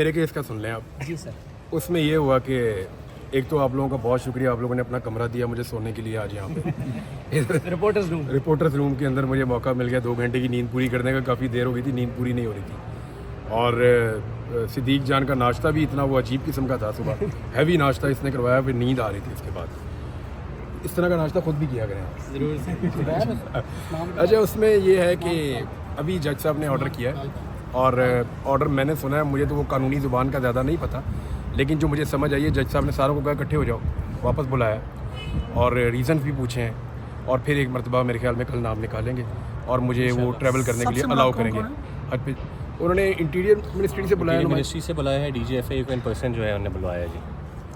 मेरे केस का सुन लें आप। जी सर। उसमें ये हुआ कि एक तो आप लोगों का बहुत शुक्रिया, आप लोगों ने अपना कमरा दिया मुझे सोने के लिए आज यहाँ पे रिपोर्टर्स रूम के अंदर मुझे मौका मिल गया 2 घंटे की नींद पूरी करने का। काफ़ी देर हो गई थी, नींद पूरी नहीं हो रही थी। और सिद्दीक जान का नाश्ता भी इतना वो अजीब किस्म का था, सुबह हैवी नाश्ता इसने करवाया, फिर नींद आ रही थी उसके बाद। इस तरह का नाश्ता खुद भी किया करें ज़रूर। अच्छा, उसमें ये है कि अभी जज साहब ने ऑर्डर किया है और ऑर्डर मैंने सुना है, मुझे तो वो कानूनी ज़ुबान का ज़्यादा नहीं पता, लेकिन जो मुझे समझ आई है जज साहब ने सारों को कहा इकट्ठे हो जाओ, वापस बुलाया और रीज़न्स भी पूछे हैं और फिर एक मरतबा मेरे ख्याल में कल नाम निकालेंगे और मुझे वो ट्रैवल करने के लिए अलाउ करेंगे। उन्होंने इंटीरियर मिनिस्ट्री से बुलाया, मिनिस्ट्री से बुलाया है, DGFIA को इन पर्सन जो है उन्होंने बुलवाया जी।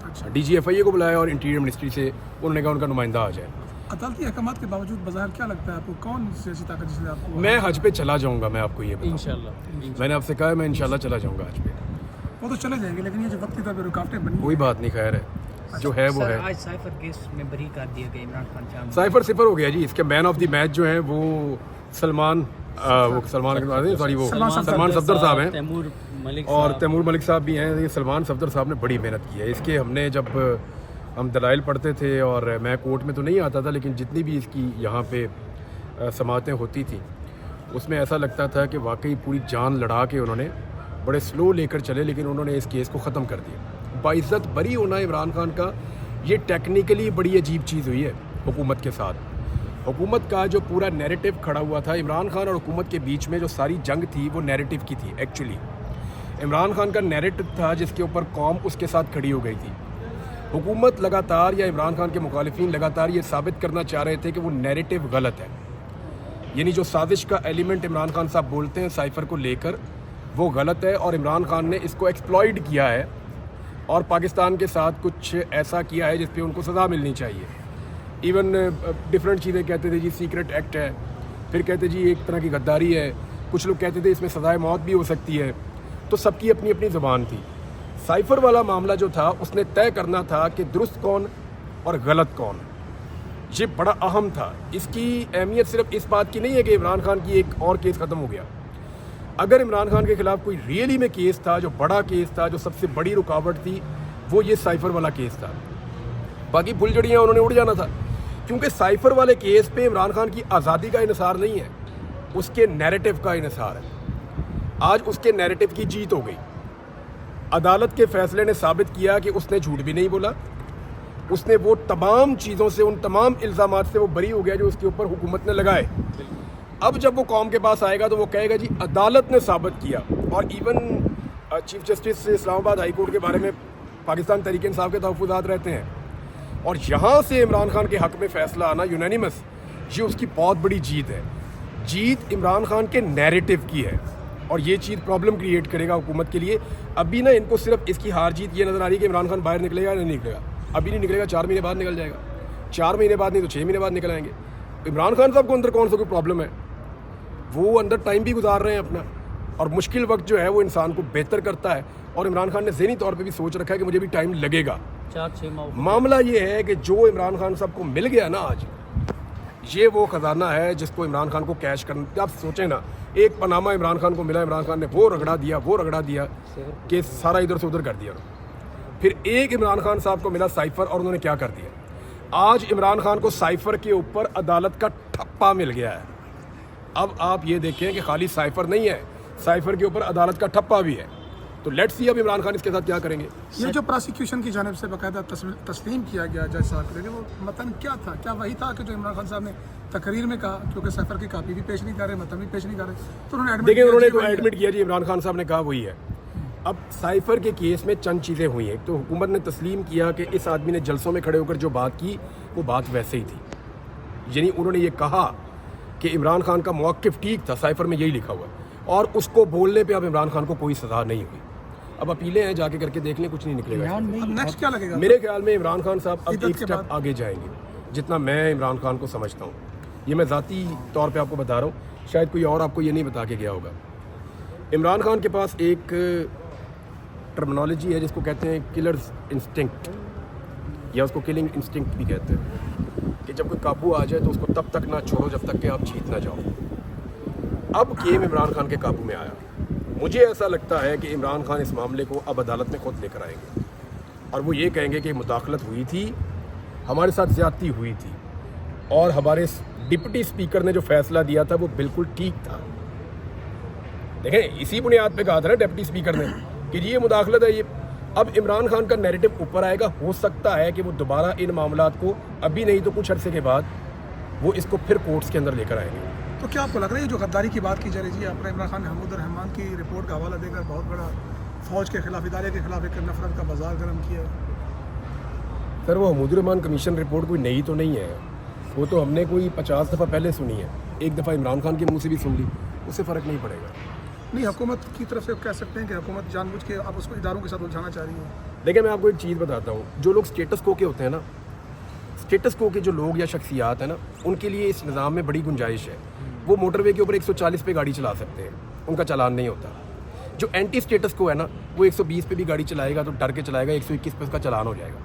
अच्छा, DGFIA को बुलाया और इंटीरियर मिनिस्ट्री से उन्होंने कहा उनका नुमाइंदा आ जाए। अदालती अहकामात के बावजूद बाजार क्या लगता है आपको, कौन सियासी ताकत जिसने आपको? मैं हज पे चला जाऊँगा, मैं आपको ये बताऊँ इंशाल्लाह। मैंने आपसे कहा है मैं इंशाल्लाह चला जाऊँगा हज पे। वो तो चले जाएंगे, लेकिन ये जो वक्ती तौर पर रुकावटें बनी, कोई बात नहीं, खैर है जो है वो है। आज साइफर केस में बरी कर दिया गया इमरान खान साहब। साइफर सिफर हो गया जी। इसके मैन ऑफ द मैच जो है वो सलमान सफदर साहब हैं तैमूर मलिक और तैमूर मलिक साहब भी हैं। ये सलमान सफदर साहब ने बड़ी मेहनत की है इसके। हमने जब हम दलाइल पढ़ते थे और मैं कोर्ट में तो नहीं आता था, लेकिन जितनी भी इसकी यहाँ पे समाअतें होती थी उसमें ऐसा लगता था कि वाकई पूरी जान लड़ा के उन्होंने बड़े स्लो लेकर चले, लेकिन उन्होंने इस केस को ख़त्म कर दिया। बाइज़्ज़त बरी होना इमरान खान का, ये टेक्निकली बड़ी अजीब चीज़ हुई है हुकूमत के साथ। हुकूमत का जो पूरा नैरेटिव खड़ा हुआ था, इमरान खान और हुकूमत के बीच में जो सारी जंग थी वो नैरेटिव की थी। एक्चुअली इमरान खान का नैरेटिव था जिसके ऊपर कौम उसके साथ खड़ी हो गई थी। हुकूमत लगातार या इमरान खान के मुखालिफिन लगातार ये साबित करना चाह रहे थे कि वो नैरेटिव गलत है, यानी जो साजिश का एलिमेंट इमरान खान साहब बोलते हैं साइफर को लेकर वो गलत है और इमरान खान ने इसको एक्सप्लॉइट किया है और पाकिस्तान के साथ कुछ ऐसा किया है जिस पे उनको सज़ा मिलनी चाहिए। इवन डिफरेंट चीज़ें कहते थे जी, सीक्रेट एक्ट है, फिर कहते जी एक तरह की गद्दारी है, कुछ लोग कहते थे इसमें सज़ाए मौत भी हो सकती है। तो सबकी अपनी अपनी ज़बान थी। साइफर वाला मामला जो था उसने तय करना था कि दुरुस्त कौन और गलत कौन, ये बड़ा अहम था। इसकी अहमियत सिर्फ इस बात की नहीं है कि इमरान खान की एक और केस ख़त्म हो गया। अगर इमरान खान के ख़िलाफ़ कोई रियली में केस था, जो बड़ा केस था, जो सबसे बड़ी रुकावट थी, वो ये साइफर वाला केस था। बाकी फुलझड़ियाँ उन्होंने उड़ जाना था, क्योंकि साइफर वाले केस पे इमरान खान की आज़ादी का इन्हिसार नहीं है, उसके नैरेटिव का इन्हिसार है। आज उसके नैरेटिव की जीत हो गई। अदालत के फैसले ने साबित किया कि उसने झूठ भी नहीं बोला, उसने वो तमाम चीज़ों से, उन तमाम इल्ज़ामात से वो बरी हो गया जो उसके ऊपर हुकूमत ने लगाए। अब जब वो कौम के पास आएगा तो वो कहेगा जी अदालत ने साबित किया। और even chief justice Islamabad high court के बारे में पाकिस्तान तहरीक इंसाफ के तहफ़्फ़ुज़ात रहते हैं और यहाँ से इमरान खान के हक़ में फ़ैसला आना यूनानिमस, ये उसकी बहुत बड़ी जीत है। जीत इमरान खान के नैरेटिव की है और ये चीज़ प्रॉब्लम क्रिएट करेगा हुकूमत के लिए। अभी ना इनको सिर्फ इसकी हार जीत ये नज़र आ रही है कि इमरान खान बाहर निकलेगा या नहीं निकलेगा। अभी नहीं निकलेगा, 4 महीने बाद निकल जाएगा, 4 महीने बाद नहीं तो 6 महीने बाद निकल आएंगे। इमरान खान साहब को अंदर कौन सा कोई प्रॉब्लम है, वो अंदर टाइम भी गुजार रहे हैं अपना, और मुश्किल वक्त जो है वो इंसान को बेहतर करता है। और इमरान खान ने ज़हनी तौर पे भी सोच रखा है कि मुझे भी टाइम लगेगा। 4-6 मामला ये है कि जो इमरान खान साहब को मिल गया ना आज, ये वो ख़जाना है जिसको इमरान खान को कैश करना। आप सोचें ना, एक पनामा इमरान खान को मिला, इमरान खान ने वो रगड़ा दिया कि सारा इधर से उधर कर दिया। फिर एक इमरान खान साहब को मिला साइफर और उन्होंने क्या कर दिया। आज इमरान खान को साइफर के ऊपर अदालत का ठप्पा मिल गया है। अब आप ये देखें कि खाली साइफर नहीं है, साइफर के ऊपर अदालत का ठप्पा भी है। तो लेट्स सी अब इमरान खान इसके साथ क्या करेंगे। ये जो प्रोसिक्यूशन की जानिब से बाकायदा तस्लीम किया गया जज साहब के लिए, वो मतन क्या था? क्या वही था कि जो इमरान खान साहब ने तकरीर में कहा, क्योंकि साइफर की कापी भी पेश नहीं कर रहे, मतन भी पेश नहीं कर रहे, तो उन्होंने एडमिट किया जी, इमरान खान साहब ने कहा वही है। अब साइफर के केस में चंद चीज़ें हुई हैं। तो हुकूमत ने तस्लीम किया कि इस आदमी ने जलसों में खड़े होकर जो बात की वो बात वैसे ही थी, यानी उन्होंने ये कहा कि इमरान खान का मौक़िफ़ ठीक था, साइफर में यही लिखा हुआ है, और उसको बोलने पे अब इमरान खान को कोई सज़ा नहीं हुई। अब अपीलें हैं, जाके करके देख लें, कुछ नहीं निकलेगा। नेक्स्ट क्या लगेगा? मेरे ख्याल में इमरान खान साहब अब एक स्टेप आगे जाएंगे, जितना मैं इमरान खान को समझता हूँ। ये मैं ज़ाती तौर पे आपको बता रहा हूँ, शायद कोई और आपको ये नहीं बता के गया होगा। इमरान खान के पास एक टर्मिनोलॉजी है जिसको कहते हैं किलर्स इंस्टिंक्ट, या उसको किलिंग इंस्टिंक्ट भी कहते हैं, कि जब कोई काबू आ जाए तो उसको तब तक ना छोड़ो जब तक कि आप जीत ना जाओ। अब गेम इमरान खान के काबू में आया مجھے ایسا لگتا ہے کہ عمران خان اس معاملے کو اب عدالت میں خود لے کر آئیں گے اور وہ یہ کہیں گے کہ مداخلت ہوئی تھی, ہمارے ساتھ زیادتی ہوئی تھی, اور ہمارے ڈپٹی اسپیکر نے جو فیصلہ دیا تھا وہ بالکل ٹھیک تھا. دیکھیں اسی بنیاد پہ کہا تھا نا ڈپٹی اسپیکر نے کہ یہ مداخلت ہے. یہ اب عمران خان کا نیریٹو اوپر آئے گا, ہو سکتا ہے کہ وہ دوبارہ ان معاملات کو ابھی نہیں تو کچھ عرصے کے بعد وہ اس کو پھر کورٹس کے اندر لے کر آئیں گے. تو کیا آپ کو لگ رہا ہے جو غداری کی بات کی جا رہی ہے, اپنے عمران خان نے حمود الرحمان کی رپورٹ کا حوالہ دے کر بہت بڑا فوج کے خلاف, ادارے کے خلاف ایک نفرت کا بازار گرم کیا ہے؟ سر وہ حمود الرحمان کمیشن رپورٹ کوئی نئی تو نہیں ہے, وہ تو ہم نے کوئی 50 دفعہ پہلے سنی ہے, ایک دفعہ عمران خان کے منہ سے بھی سن لی, اس سے فرق نہیں پڑے گا. نہیں, حکومت کی طرف سے کہہ سکتے ہیں کہ حکومت جان بوجھ کے آپ اس کو اداروں کے ساتھ الجھانا چاہ رہی ہے. دیکھیں میں آپ کو ایک چیز بتاتا ہوں, جو لوگ اسٹیٹس کو کے ہوتے ہیں نا, اسٹیٹس کو کے جو لوگ یا شخصیات ہیں نا, ان کے لیے اس نظام میں بڑی گنجائش ہے. وہ موٹر وے کے اوپر 140 پہ گاڑی چلا سکتے ہیں, ان کا چلان نہیں ہوتا. جو اینٹی اسٹیٹس کو ہے نا, وہ 120 پہ بھی گاڑی چلائے گا تو ڈر کے چلائے گا, 121 پہ اس کا چلان ہو جائے گا.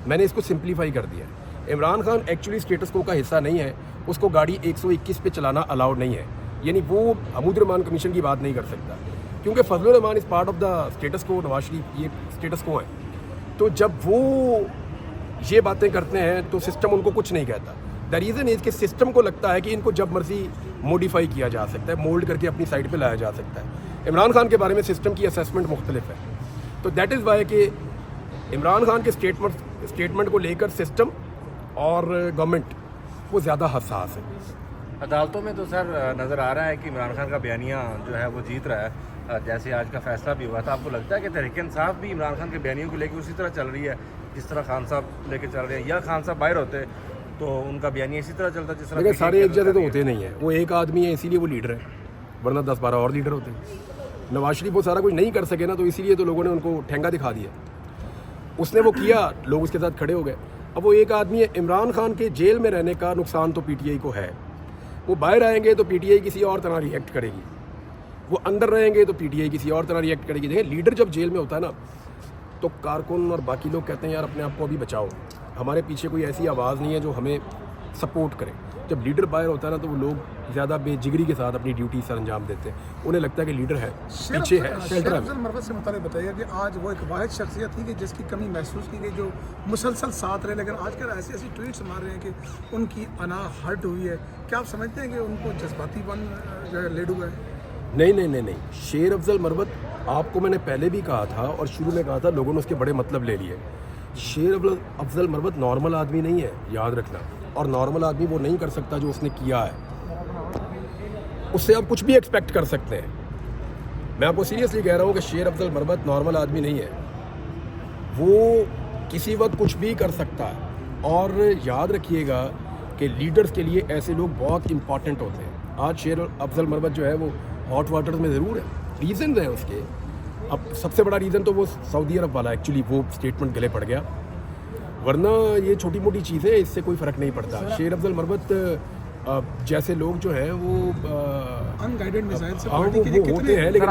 میں نے اس کو سمپلیفائی کر دیا ہے. عمران خان ایکچولی اسٹیٹس کو کا حصہ نہیں ہے, اس کو گاڑی 121 پہ چلانا الاؤڈ نہیں ہے. یعنی وہ حمود الرحمان کمیشن کی بات نہیں کر سکتا, کیونکہ Fazal ur Rehman is part of the status quo, Nawaz شریف یہ اسٹیٹس کو ہیں. تو جب وہ یہ باتیں کرتے ہیں تو سسٹم ان کو کچھ نہیں کہتا. دا ریزن از کہ سسٹم کو لگتا ہے کہ ان کو جب مرضی موڈیفائی کیا جا سکتا ہے, مولڈ کر کے اپنی سائڈ پہ لایا جا سکتا ہے. عمران خان کے بارے میں سسٹم کی اسیسمنٹ مختلف ہے. تو دیٹ از وائی کہ عمران خان کے اسٹیٹمنٹ کو لے کر سسٹم اور گورنمنٹ وہ زیادہ حساس ہے. عدالتوں میں تو سر نظر آ رہا ہے کہ عمران خان کا بیانیہ جو ہے وہ جیت رہا ہے. جیسے آج کا فیصلہ بھی ہوا تھا, آپ کو لگتا ہے کہ تحریک انصاف بھی عمران خان کے بیانیوں کو لے کے اسی طرح چل رہی ہے جس طرح خان صاحب لے کے چل رہے ہیں, یا خان صاحب باہر ہوتے تو ان کا بیانیہ اسی طرح چلتا جس طرح؟ لیکن سارے ایک جیسے تو ہوتے نہیں ہیں, وہ ایک آدمی ہے اسی لیے وہ لیڈر ہے, ورنہ 10-12 اور لیڈر ہوتے ہیں. نواز شریف وہ سارا کچھ نہیں کر سکے نا, تو اسی لیے تو لوگوں نے ان کو ٹھینگا دکھا دیا. اس نے وہ کیا, لوگ اس کے ساتھ کھڑے ہو گئے. اب وہ ایک آدمی ہے. عمران خان کے جیل میں رہنے کا نقصان تو پی ٹی آئی کو ہے, وہ باہر آئیں گے تو پی ٹی آئی کسی اور طرح ریئیکٹ کرے گی, وہ اندر رہیں گے تو پی ٹی آئی کسی اور طرح ریئیکٹ کرے گی. دیکھیں لیڈر جب جیل میں ہوتا ہے نا, تو کارکن اور باقی لوگ کہتے ہیں یار اپنے آپ کو ابھی بچاؤ, ہمارے پیچھے کوئی ایسی آواز نہیں ہے جو ہمیں سپورٹ کرے. جب لیڈر باہر ہوتا ہے نا, تو وہ لوگ زیادہ بے جگری کے ساتھ اپنی ڈیوٹی سر انجام دیتے ہیں. انہیں لگتا ہے کہ لیڈر ہے, پیچھے ہے, شیلٹر ہے. مربت سے متعلق بتائیے کہ آج وہ ایک واحد شخصیت تھی کہ جس کی کمی محسوس کی گئی, جو مسلسل ساتھ رہے, لیکن آج کل ایسی ایسی ٹویٹس مار رہے ہیں کہ ان کی انا ہرٹ ہوئی ہے. کیا آپ سمجھتے ہیں کہ ان کو جذباتی بن جو ہے لیڈ ہوا ہے؟ نہیں. شیر افضل مربت آپ کو میں نے پہلے بھی کہا تھا, اور شروع میں کہا تھا, لوگوں نے اس کے بڑے مطلب لے لیے. شیر افضل مربت نارمل آدمی نہیں ہے, یاد رکھنا. اور نارمل آدمی وہ نہیں کر سکتا جو اس نے کیا ہے, اس سے آپ کچھ بھی ایکسپیکٹ کر سکتے ہیں. میں آپ کو سیریسلی کہہ رہا ہوں کہ شیر افضل مربت نارمل آدمی نہیں ہے, وہ کسی وقت کچھ بھی کر سکتا ہے. اور یاد رکھیے گا کہ لیڈرز کے لیے ایسے لوگ بہت امپورٹنٹ ہوتے ہیں. آج شیر افضل مربت جو ہے وہ ہاٹ واٹرز میں ضرور ہے, ریزنز ہیں اس کے. اب سب سے بڑا ریزن تو وہ سعودی عرب والا ایکچولی وہ اسٹیٹمنٹ گلے پڑ گیا, ورنہ یہ چھوٹی موٹی چیزیں اس سے کوئی فرق نہیں پڑتا. شیر افضل مربت جیسے لوگ جو ہیں وہ ان گائیڈڈ میزائل سے وہ ہوتے ہیں, لیکن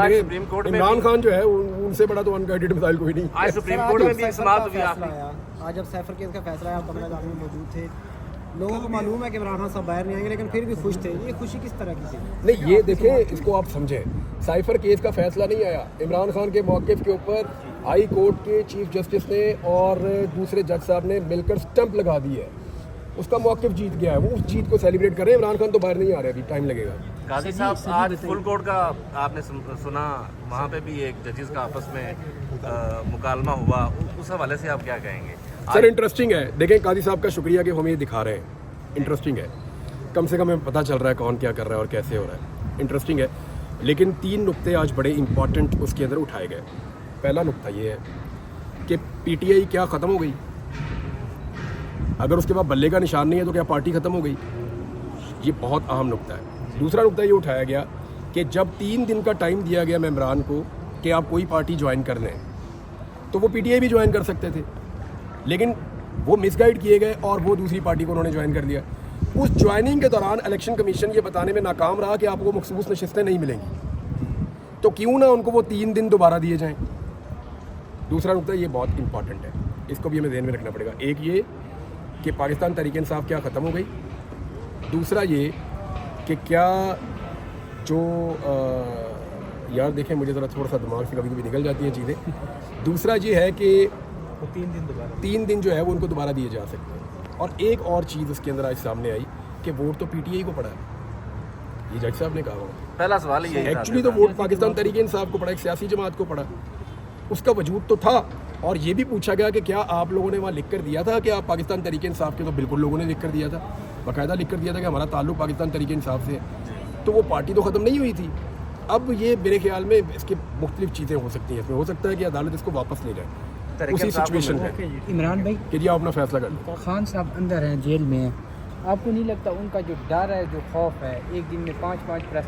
عمران خان جو ہے ان سے بڑا تو ان گائیڈڈ میزائل کوئی نہیں. آج سپریم کورٹ میں بھی سماعت ہوئی آخری. آج جب سیفر کیس کا فیصلہ آیا, کمرہ جان میں موجود تھے, لوگوں کو معلوم ہے کہ عمران خان صاحب باہر نہیں آئیں گے, لیکن پھر بھی خوش تھے. یہ خوشی کس طرح کی تھی؟ نہیں, یہ دیکھیں اس کو آپ سمجھیں. سائفر کیس کا فیصلہ نہیں آیا, عمران خان کے موقف کے اوپر ہائی کورٹ کے چیف جسٹس نے اور دوسرے جج صاحب نے مل کر سٹمپ لگا دی ہے, اس کا موقف جیت گیا ہے. وہ اس جیت کو سیلیبریٹ کریں. عمران خان تو باہر نہیں آ رہے, ابھی ٹائم لگے گا. قاضی صاحب آج فل کورٹ کا آپ نے سنا, وہاں پہ بھی ایک ججز کا آپس میں مکالمہ ہوا, اس حوالے سے آپ کیا کہیں گے؟ سر انٹرسٹنگ ہے. دیکھیں قاضی صاحب کا شکریہ کہ ہمیں یہ دکھا رہے ہیں, انٹرسٹنگ ہے. کم سے کم ہمیں پتہ چل رہا ہے کون کیا کر رہا ہے اور کیسے ہو رہا ہے, انٹرسٹنگ ہے. لیکن 3 نقطے آج بڑے امپورٹنٹ اس کے اندر اٹھائے گئے. پہلا نقطہ یہ ہے کہ پی ٹی آئی کیا ختم ہو گئی؟ اگر اس کے بعد بلے کا نشان نہیں ہے تو کیا پارٹی ختم ہو گئی؟ یہ بہت اہم نقطہ ہے. دوسرا نقطہ یہ اٹھایا گیا کہ جب 3 دن کا ٹائم دیا گیا ممبران کو کہ آپ کوئی پارٹی جوائن کر لیں, تو وہ پی ٹی آئی بھی جوائن کر سکتے تھے, لیکن وہ مس گائیڈ کیے گئے اور وہ دوسری پارٹی کو انہوں نے جوائن کر لیا. اس جوائننگ کے دوران الیکشن کمیشن یہ بتانے میں ناکام رہا کہ آپ کو مخصوص نشستیں نہیں ملیں گی, تو کیوں نہ ان کو وہ 3 دن دوبارہ دیے جائیں. دوسرا نقطہ یہ بہت امپورٹنٹ ہے, اس کو بھی ہمیں ذہن میں رکھنا پڑے گا. ایک یہ کہ پاکستان تحریک انصاف کیا ختم ہو گئی, دوسرا یہ کہ کیا جو यार देखें मुझे ज़रा थोड़ा सा दिमाग से कभी कभी निकल जाती हैं चीज़ें। दूसरा ये है कि 3 दिन जो है वो उनको दोबारा दिए जा सकते हैं। और एक और चीज़ उसके अंदर आज सामने आई कि वोट तो PTI को पड़ा है, ये जज साहब ने कहा हुआ। पहला सवाल ही यही था। एक्चुअली तो वोट पाकिस्तान तहरीक इंसाफ को पड़ा, एक सियासी जमात को पड़ा, उसका वजूद तो था। और ये भी पूछा गया कि क्या आप लोगों ने वहाँ लिख कर दिया था कि आप पाकिस्तान तहरीक इंसाफ के, तो बिल्कुल लोगों ने लिख कर दिया था, बाकायदा लिख कर दिया था कि हमारा ताल्लुक पाकिस्तान तहरीक इंसाफ से है। तो वो पार्टी तो ख़त्म नहीं हुई थी। अब ये मेरे ख्याल में इसकी मुख्तलिफ चीज़ें हो सकती हैं, इसमें हो सकता है कि अदालत इसको वापस ले जाए, उसी सिचुएशन है इमरान भाई, कि जी आप अपना फैसला कर लो। खान साहब अंदर हैं, जेल में हैं, आपको नहीं लगता उनका जो डर है, जो खौफ है, एक दिन में 5-5 प्रेस